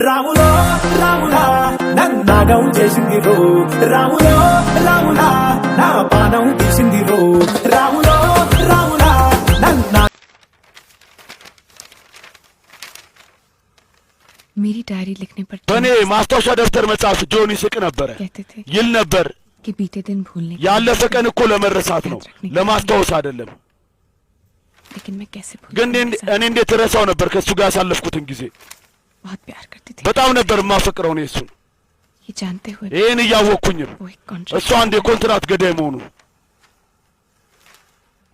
రాములో రాములా నన్నాగం చేసిందిరో రాములో రాములా నా పానం తీసిందిరో రాములో రాములా నన్నా मेरी डायरी लिखने पर बने मास्टरሻ ደብተር መጻፍ ጆኒ ስቅ ነበር ይል ነበር कि बीते दिन भूलने ያለፈ ቀን እኮ ለመረሳት ነው ለማስታወስ አይደለም लेकिन मैं कैसे भूल ግን እኔ እንዴት ረሳው ነበር ከሱ ጋር ያሳለፍኩትን ጊዜ बहुत प्यार करती थी በጣም ነበር ማፈቅረው ነው እሱ ये जानते हुए ይሄን ያወኩኝ እሱ አንድ የኮንትራት ገዳይ መሆኑ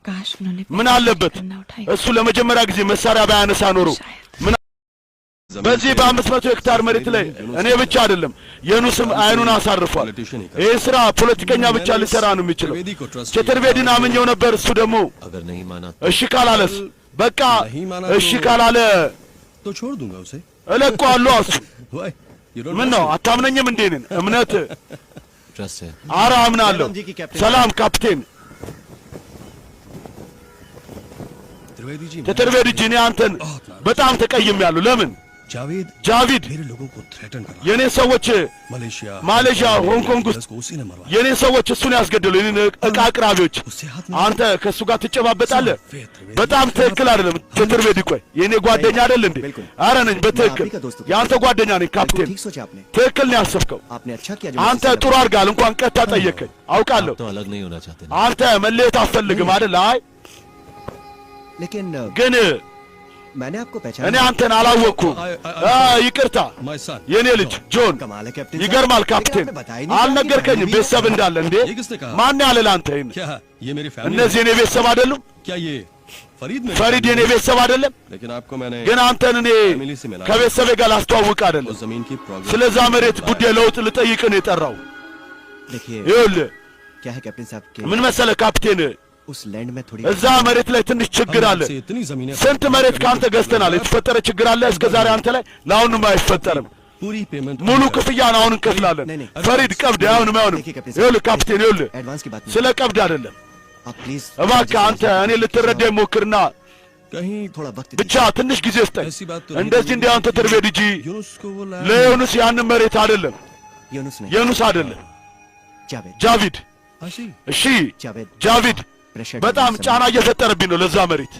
काश उन्होंने ምን አለበት እሱ ለመጀመሪያ ጊዜ መሳሪያ ባያነሳ ኖሮ በዚህ በ500 ሄክታር መሬት ላይ እኔ ብቻ አይደለም የኑስም አይኑን አሳርፏል ይሄ ስራ ፖለቲከኛ ብቻ ሊሰራ ነው የሚችለው ቸተርቤዲን አመኘው ነበር እሱ ደግሞ እሺ ካላለስ በቃ እሺ ካላለ तो छोड़ दूंगा उसे እለቀዋለሁ እሱ ምን ነው አታምነኝም እንዴ ነን እምነት አራ አምናለሁ ሰላም ካፕቴን ቸተርቤዲ ጂኒ አንተን በጣም ተቀይሜያለሁ ለምን जाविद मेरे लोगों को थ्रेटन कर የኔ ሰዎች ማሌዥያ ሆንግ ኮንግ ውስጥ የኔ ሰዎች እሱን ያስገደሉ የኔ ዕቃ አቅራቢዎች አንተ ከሱ ጋር ትጨባበጣለህ በጣም ትክክል አይደለም ቸተርቤዲ ቆይ የኔ ጓደኛ አይደል እንዴ አረ ነኝ በትክክል ያንተ ጓደኛ ነኝ ካፕቴን ትክክል ነው ያሰብከው አንተ ጥሩ አድርጋል እንኳን ቀጣ ጠየቀኝ አውቃለሁ አንተ መለየት አትፈልግም አይደል አይ ግን मैंने आपको पहचाना እኔ አንተን አላወቅኩም ይቅርታ የኔ ልጅ ጆን ይገርማል ካፕቴን አልነገርከኝም ቤተሰብ እንዳለ እንዴ ማን ያለ ላንተ እነዚህ የኔ ቤተሰብ አይደሉም ፈሪድ የኔ ቤተሰብ አይደለም ግን አንተን እኔ ከቤተሰቤ ጋር ላስተዋውቅ አይደለም ስለዛ መሬት ጉዳይ ለውጥ ልጠይቅ ነው የጠራው ይኸውልህ ምን መሰለህ ካፕቴን उस लैंड में थोड़ी እዛ መሬት ላይ ትንሽ ችግር አለ ስንት መሬት ካንተ ገዝተናል የተፈጠረ ችግር አለ እስከ ዛሬ አንተ ላይ ለአሁንም አይፈጠርም ሙሉ ክፍያን አሁን እንከፍላለን ፈሪድ ቀብድ አሁንም ይኸውልህ ካፕቴን ይኸውልህ ስለ ቀብድ አይደለም እባክህ አንተ እኔ ልትረዳኝ ሞክርና ብቻ ትንሽ ጊዜ ስጠኝ እንደዚህ እንደ አንተ ቸተርቤዲ ጂ ለዮኑስ ያንን መሬት አይደለም ዮኑስ አይደለም ጃቪድ እሺ ጃቪድ በጣም ጫና እየፈጠረብኝ ነው ለዛ መሬት